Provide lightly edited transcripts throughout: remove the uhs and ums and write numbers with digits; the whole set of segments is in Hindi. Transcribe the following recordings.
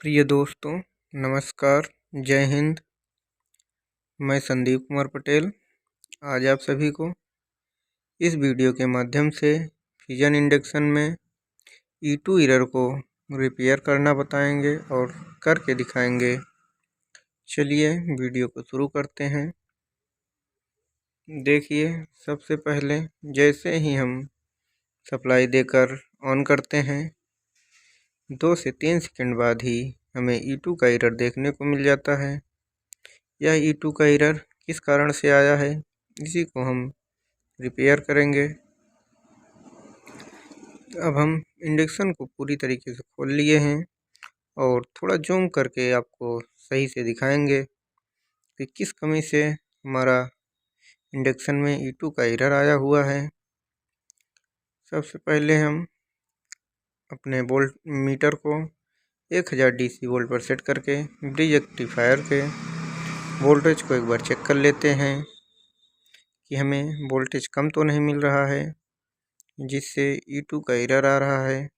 प्रिय दोस्तों, नमस्कार, जय हिंद। मैं संदीप कुमार पटेल आज आप सभी को इस वीडियो के माध्यम से फ्यूजन इंडक्शन में E2 एरर को रिपेयर करना बताएंगे और करके दिखाएंगे। चलिए वीडियो को शुरू करते हैं। देखिए, सबसे पहले जैसे ही हम सप्लाई देकर ऑन करते हैं 2 से 3 सेकंड बाद ही हमें E2 का एरर देखने को मिल जाता है। यह E2 का एरर किस कारण से आया है, इसी को हम रिपेयर करेंगे। अब हम इंडक्शन को पूरी तरीके से खोल लिए हैं और थोड़ा जूम करके आपको सही से दिखाएंगे कि किस कमी से हमारा इंडक्शन में E2 का एरर आया हुआ है। सबसे पहले हम अपने वोल्ट मीटर को 1000 DC वोल्ट पर सेट करके ब्रिज रेक्टिफायर के वोल्टेज को एक बार चेक कर लेते हैं कि हमें वोल्टेज कम तो नहीं मिल रहा है जिससे E2 का एरर आ रहा है।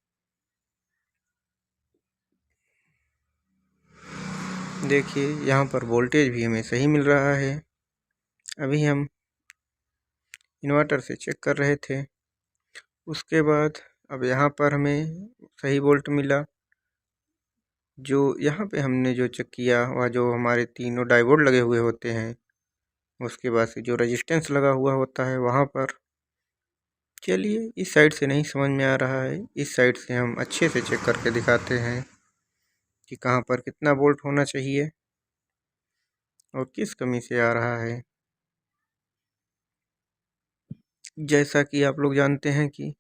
देखिए, यहाँ पर वोल्टेज भी हमें सही मिल रहा है। अभी हम इन्वर्टर से चेक कर रहे थे, उसके बाद अब यहाँ पर हमें सही वोल्ट मिला। जो यहाँ पे हमने जो चेक किया वह जो हमारे तीनों डायोड लगे हुए होते हैं, उसके बाद से जो रेजिस्टेंस लगा हुआ होता है वहाँ पर। चलिए, इस साइड से नहीं समझ में आ रहा है, इस साइड से हम अच्छे से चेक करके दिखाते हैं कि कहाँ पर कितना वोल्ट होना चाहिए और किस कमी से आ रहा है। जैसा कि आप लोग जानते हैं कि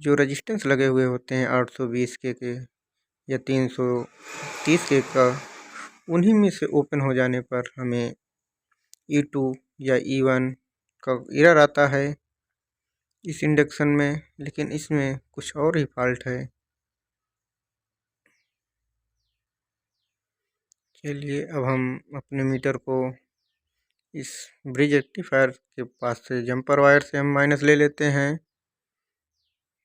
जो रेजिस्टेंस लगे हुए होते हैं 820 के या 330 के का, उन्हीं में से ओपन हो जाने पर हमें E2 या E1 का एरर आता है इस इंडक्शन में, लेकिन इसमें कुछ और ही फॉल्ट है। चलिए, अब हम अपने मीटर को इस ब्रिज रेक्टिफायर के पास से जंपर वायर से हम माइनस ले लेते हैं।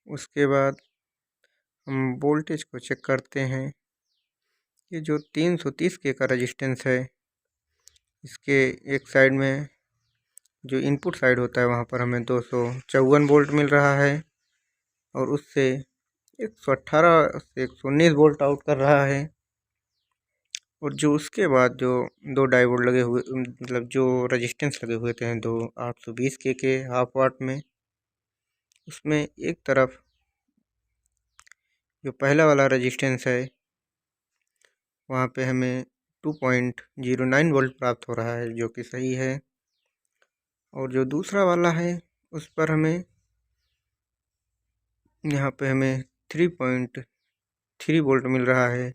उसके बाद हम वोल्टेज को चेक करते हैं। ये जो 330 के का रेजिस्टेंस है, इसके एक साइड में जो इनपुट साइड होता है वहाँ पर हमें 254 वोल्ट मिल रहा है और उससे 118 से 119 वोल्ट आउट कर रहा है। और जो उसके बाद जो दो डायोड लगे हुए, मतलब जो रेजिस्टेंस लगे हुए थे दो 820 के हाफ वाट में, उसमें एक तरफ जो पहला वाला रेजिस्टेंस है वहाँ पे हमें 2.09 वोल्ट प्राप्त हो रहा है, जो कि सही है। और जो दूसरा वाला है उस पर हमें यहाँ पे हमें 3.3 वोल्ट मिल रहा है,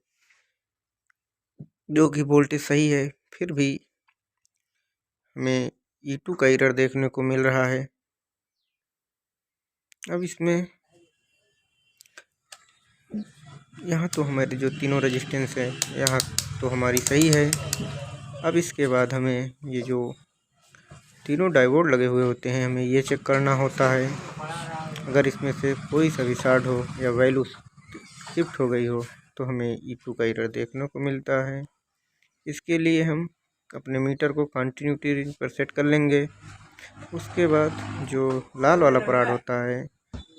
जो कि वोल्टेज सही है। फिर भी हमें E2 का एरर देखने को मिल रहा है। अब इसमें यहाँ तो हमारे जो तीनों रेजिस्टेंस है यहाँ तो हमारी सही है। अब इसके बाद हमें ये जो तीनों डायोड लगे हुए होते हैं हमें ये चेक करना होता है। अगर इसमें से कोई सा भी शॉर्ट हो या वैल्यू शिफ्ट हो गई हो तो हमें E2 का एरर देखने को मिलता है। इसके लिए हम अपने मीटर को कंटिन्यूटी रेंज पर सेट कर लेंगे। उसके बाद जो लाल वाला पार्ट होता है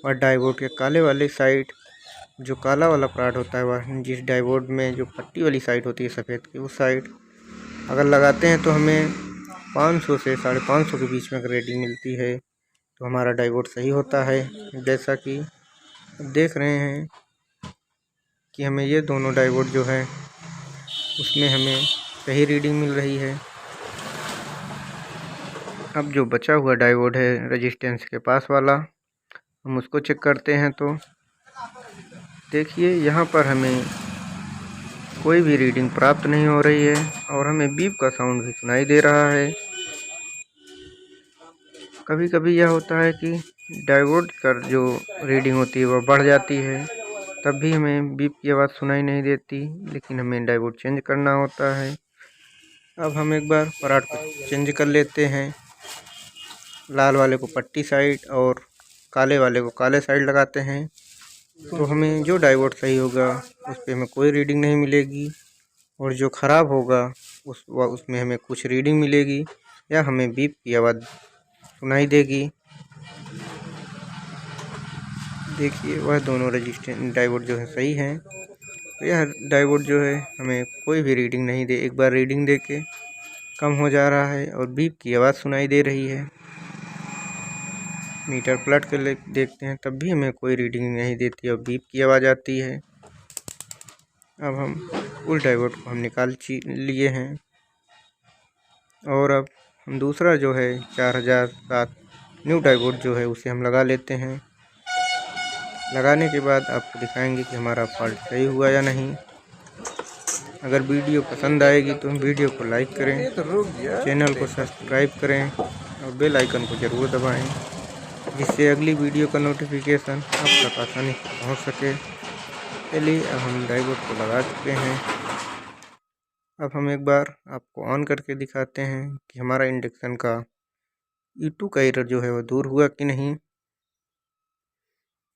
वह डायोड के काले वाले साइड, जो काला वाला पार्ट होता है वह जिस डायोड में जो पट्टी वाली साइड होती है सफ़ेद की, उस साइड अगर लगाते हैं तो हमें 500 से 550 के बीच में अगर रीडिंग मिलती है तो हमारा डायोड सही होता है। जैसा कि देख रहे हैं कि हमें ये दोनों डायोड जो है उसमें हमें सही रीडिंग मिल रही है। अब जो बचा हुआ डायोड है रेजिस्टेंस के पास वाला, हम उसको चेक करते हैं तो देखिए यहाँ पर हमें कोई भी रीडिंग प्राप्त नहीं हो रही है और हमें बीप का साउंड भी सुनाई दे रहा है। कभी कभी यह होता है कि डायोड का जो रीडिंग होती है वह बढ़ जाती है, तब भी हमें बीप की आवाज़ सुनाई नहीं देती, लेकिन हमें डायोड चेंज करना होता है। अब हम एक बार पार्ट को चेंज कर लेते हैं। लाल वाले को पट्टी साइड और काले वाले को काले साइड लगाते हैं तो हमें जो डायोड सही होगा उस पर हमें कोई रीडिंग नहीं मिलेगी, और जो ख़राब होगा उसमें हमें कुछ रीडिंग मिलेगी या हमें बीप की आवाज़ सुनाई देगी। देखिए वह दोनों रजिस्टेंस डायोड जो है सही हैं। तो यह डायोड जो है हमें कोई भी रीडिंग नहीं दे, एक बार रीडिंग दे के कम हो जा रहा है और बीप की आवाज़ सुनाई दे रही है। मीटर पलट कर देखते हैं तब भी हमें कोई रीडिंग नहीं देती और बीप की आवाज़ आती है। अब हम उस डायोड को हम निकाल लिए हैं, और अब हम दूसरा जो है 4007 न्यू डायोड जो है उसे हम लगा लेते हैं। लगाने के बाद आपको दिखाएंगे कि हमारा फॉल्ट सही हुआ या नहीं। अगर वीडियो पसंद आएगी तो वीडियो को लाइक करें, चैनल को सब्सक्राइब करें और बेल आइकन को ज़रूर दबाएं, जिससे अगली वीडियो का नोटिफिकेशन आप तक आसानी से पहुंच सके। चलिए अब हम डायोड को लगा चुके हैं। अब हम एक बार आपको ऑन करके दिखाते हैं कि हमारा इंडक्शन का E2 का एरर जो है वो दूर हुआ कि नहीं।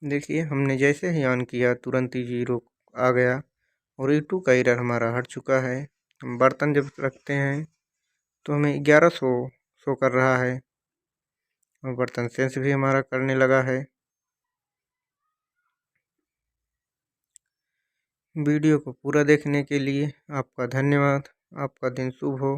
देखिए हमने जैसे ही ऑन किया तुरंत ही 0 आ गया और E2 का एरर हमारा हट चुका है। हम बर्तन जब रखते हैं तो हमें 1100 शो कर रहा है और बर्तन सेंस भी हमारा करने लगा है। वीडियो को पूरा देखने के लिए आपका धन्यवाद। आपका दिन शुभ हो।